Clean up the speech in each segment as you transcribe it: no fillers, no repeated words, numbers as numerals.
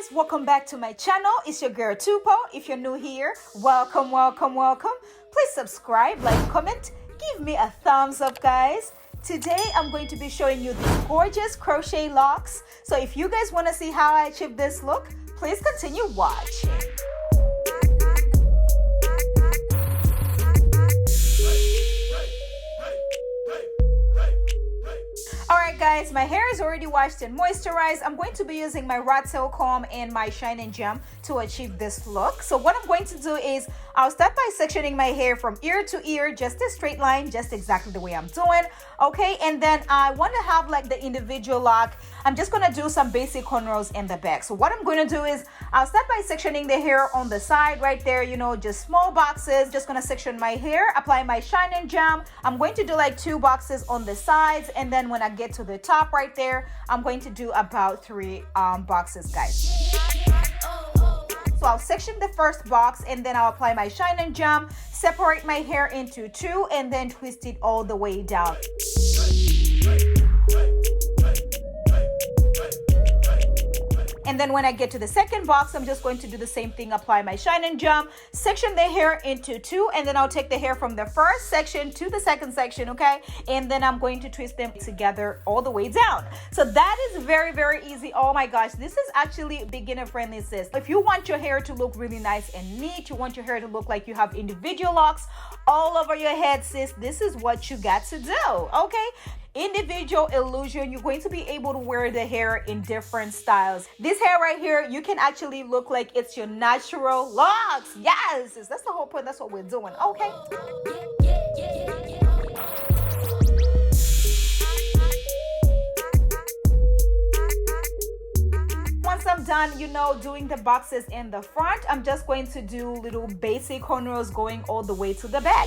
guys, welcome back to my channel. It's your girl Tupo. If you're new here, welcome. Please subscribe, like, comment, give me a thumbs up, guys. Today I'm going to be showing you these gorgeous crochet locks. So if you guys want to see how I achieved this look, please continue watching. Alright guys, my hair is already washed and moisturized. I'm going to be using my Rattail comb and my Shine and Gem to achieve this look. So what I'm going to do is I'll start by sectioning my hair from ear to ear, just a straight line, just exactly the way I'm doing. Okay, and then I want to have like the individual lock. I'm just going to do some basic cornrows in the back. So what I'm going to do is I'll start by sectioning the hair on the side right there, you know, just small boxes. Just going to section my hair, apply my Shine and Gem. I'm going to do like 2 boxes on the sides, and then when I get to the top right there, I'm going to do about 3 boxes, guys. So I'll section the first box, and then I'll apply my Shine and Gem, separate my hair into 2, and then twist it all the way down. And then when I get to the second box, I'm just going to do the same thing, apply my Shine and Gem, section the hair into 2, and then I'll take the hair from the first section to the second section, okay? And then I'm going to twist them together all the way down. So that is very, very easy. Oh my gosh, this is actually beginner friendly, sis. If you want your hair to look really nice and neat, you want your hair to look like you have individual locks all over your head, sis, this is what you got to do, okay? Individual illusion. You're going to be able to wear the hair in different styles. This hair right here, you can actually look like it's your natural locks. Yes, that's the whole point. That's what we're doing, okay? Once I'm done, you know, doing the boxes in the front, I'm just going to do little basic cornrows going all the way to the back.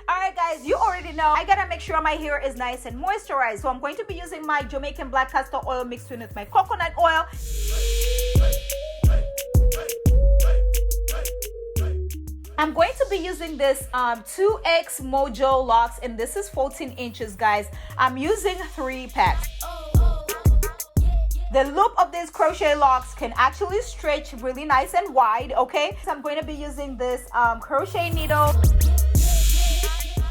Alright guys, you already know I gotta make sure my hair is nice and moisturized. So I'm going to be using my Jamaican black castor oil mixed in with my coconut oil. I'm going to be using this 2X Mojo Locs, and this is 14 inches, guys. I'm using 3 packs. The loop of these crochet locks can actually stretch really nice and wide, okay? So I'm going to be using this crochet needle.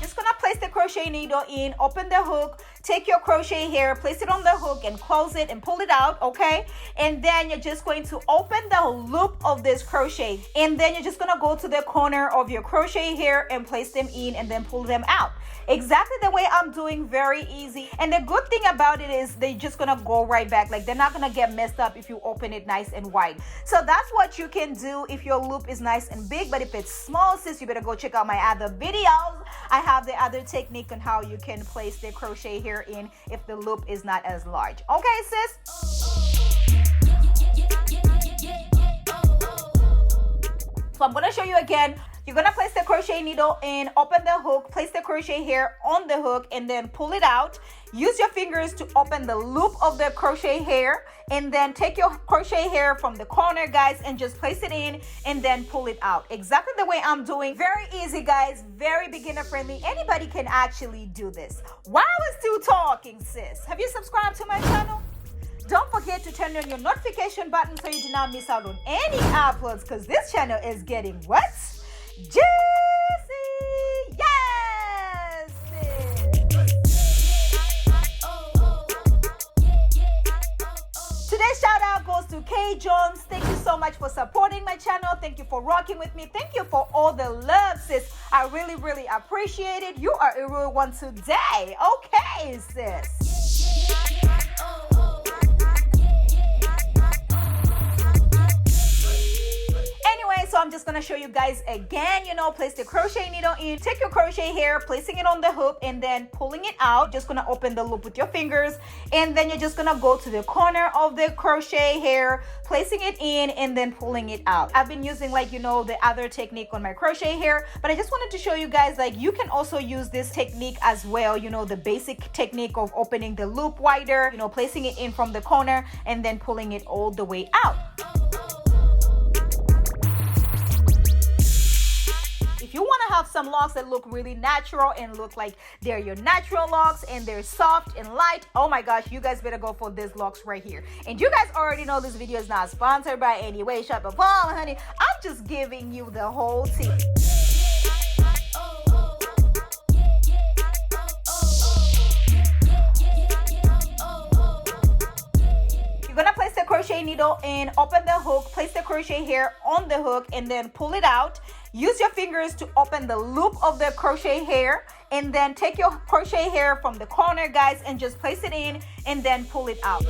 Just gonna place the crochet needle in, open the hook, take your crochet hair, place it on the hook and close it and pull it out, okay? And then you're just going to open the loop of this crochet, and then you're just gonna go to the corner of your crochet hair and place them in and then pull them out. Exactly the way I'm doing, very easy. And the good thing about it is they're just gonna go right back. Like, they're not gonna get messed up if you open it nice and wide. So that's what you can do if your loop is nice and big. But if it's small, sis, you better go check out my other videos. I have the other technique on how you can place the crochet hair in if the loop is not as large. Okay, sis? So I'm gonna show you again. You're gonna place the crochet needle in, open the hook, place the crochet hair on the hook, and then pull it out. Use your fingers to open the loop of the crochet hair, and then take your crochet hair from the corner, guys, and just place it in and then pull it out. Exactly the way I'm doing. Very easy, guys. Very beginner friendly. Anybody can actually do this. While we're still talking, sis, have you subscribed to my channel? Don't forget to turn on your notification button so you do not miss out on any uploads, because this channel is getting what? Juicy! Yes! Today's shout out goes to K Jones. Thank you so much for supporting my channel. Thank you for rocking with me. Thank you for all the love, sis. I really, really appreciate it. You are a real one today. Okay, sis. So I'm just gonna show you guys again, you know, place the crochet needle in, take your crochet hair, placing it on the hook, and then pulling it out. Just gonna open the loop with your fingers, and then you're just gonna go to the corner of the crochet hair, placing it in, and then pulling it out. I've been using, like, you know, the other technique on my crochet hair, but I just wanted to show you guys, like, you can also use this technique as well, you know, the basic technique of opening the loop wider, you know, placing it in from the corner and then pulling it all the way out. If you want to have some locks that look really natural and look like they're your natural locks and they're soft and light, oh my gosh, you guys better go for these locks right here. And you guys already know this video is not sponsored by any way, shape, or form, honey. I'm just giving you the whole tea. You're gonna place the crochet needle and open the hook, place the crochet hair on the hook and then pull it out. Use your fingers to open the loop of the crochet hair and then take your crochet hair from the corner, guys, and just place it in and then pull it out.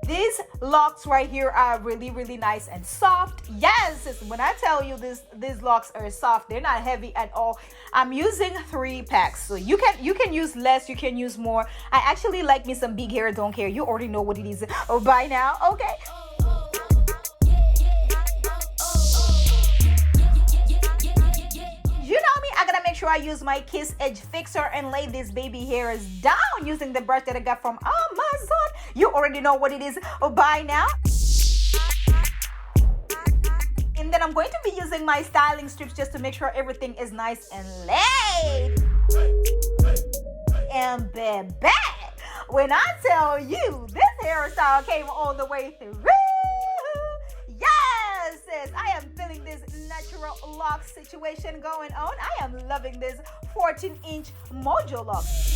These locks right here are really, really nice and soft. Yes, when I tell you these locks are soft, they're not heavy at all. I'm using 3 packs, so you can use less, you can use more. I actually like me some big hair, don't care. You already know what it is by now, okay? You know me, I gotta make sure I use my Kiss Edge Fixer and lay these baby hairs down using the brush that I got from Amazon. You already know what it is by now. And then I'm going to be using my styling strips just to make sure everything is nice and laid. And baby, when I tell you this hairstyle came all the way through, yes, sis, I am feeling this natural lock situation going on. I am loving this 14-inch Mojo Locs.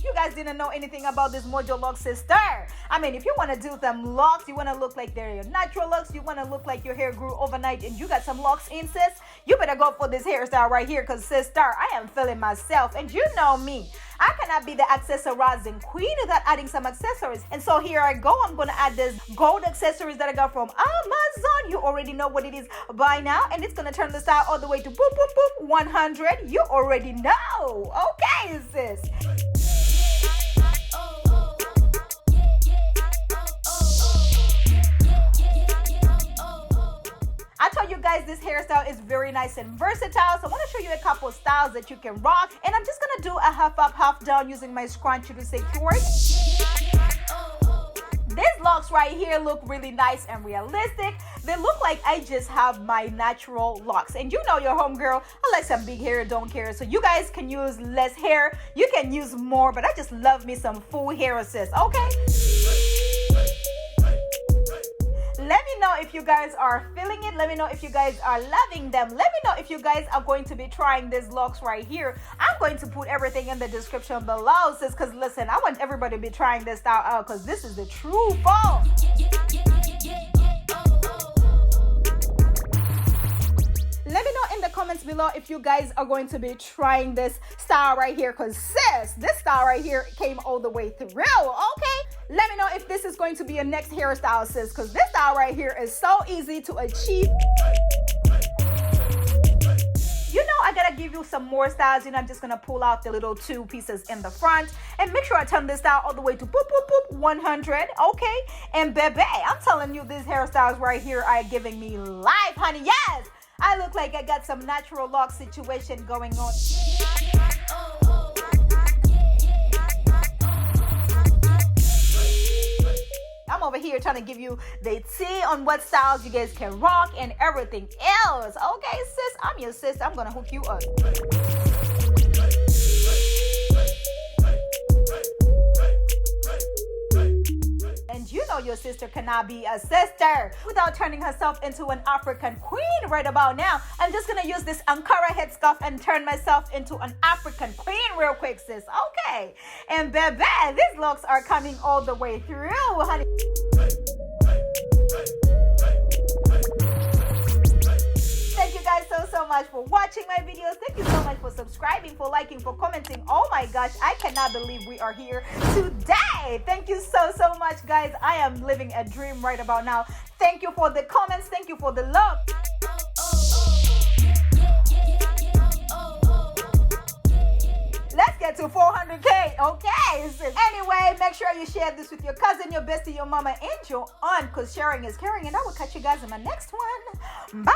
You guys didn't know anything about this Mojo Locs, sister. I mean, if you want to do some locks, you want to look like they're your natural locks, you want to look like your hair grew overnight and you got some locks in, sis, you better go for this hairstyle right here because, sister, I am feeling myself. And you know me, I cannot be the accessorizing queen without adding some accessories. And so here I go. I'm going to add this gold accessories that I got from Amazon. You already know what it is by now. And it's going to turn the style all the way to boop, boop, boop, 100. You already know. Okay, sis. I told you guys this hairstyle is very nice and versatile, so I want to show you a couple of styles that you can rock. And I'm just gonna do a half up, half down using my scrunchie to secure it. These locks right here look really nice and realistic. They look like I just have my natural locks. And you know your homegirl, I like some big hair, don't care. So you guys can use less hair, you can use more, but I just love me some full hair assist, okay? Let me know if you guys are feeling it. Let me know if you guys are loving them. Let me know if you guys are going to be trying these locks right here. I'm going to put everything in the description below, sis, because listen, I want everybody to be trying this style out because this is the true fall. Let me know in the comments below if you guys are going to be trying this style right here because, sis, this style right here came all the way through, okay? Let me know if this is going to be your next hairstyle, sis, because this style right here is so easy to achieve. You know, I gotta give you some more styles. You know, I'm just gonna pull out the little 2 pieces in the front and make sure I turn this style all the way to boop, boop, boop, 100, okay? And baby, I'm telling you, these hairstyles right here are giving me life, honey. Yes, I look like I got some natural lock situation going on. I'm over here trying to give you the tea on what styles you guys can rock and everything else. Okay, sis, I'm your sis. I'm gonna hook you up. And you know your sister cannot be a sister without turning herself into an African queen right about now. I'm just gonna use this Ankara headscarf and turn myself into an African queen real quick, sis. Okay. And baby, these looks are coming all the way through, honey. Thank you guys so much for watching my videos. Thank you so much for subscribing, for liking, for commenting. Oh my gosh, I cannot believe we are here today. Thank you so much, guys. I am living a dream right about now. Thank you for the comments. Thank you for the love. Let's get to 400K, okay? Anyway, make sure you share this with your cousin, your bestie, your mama, and your aunt, because sharing is caring. And I will catch you guys in my next one. Bye!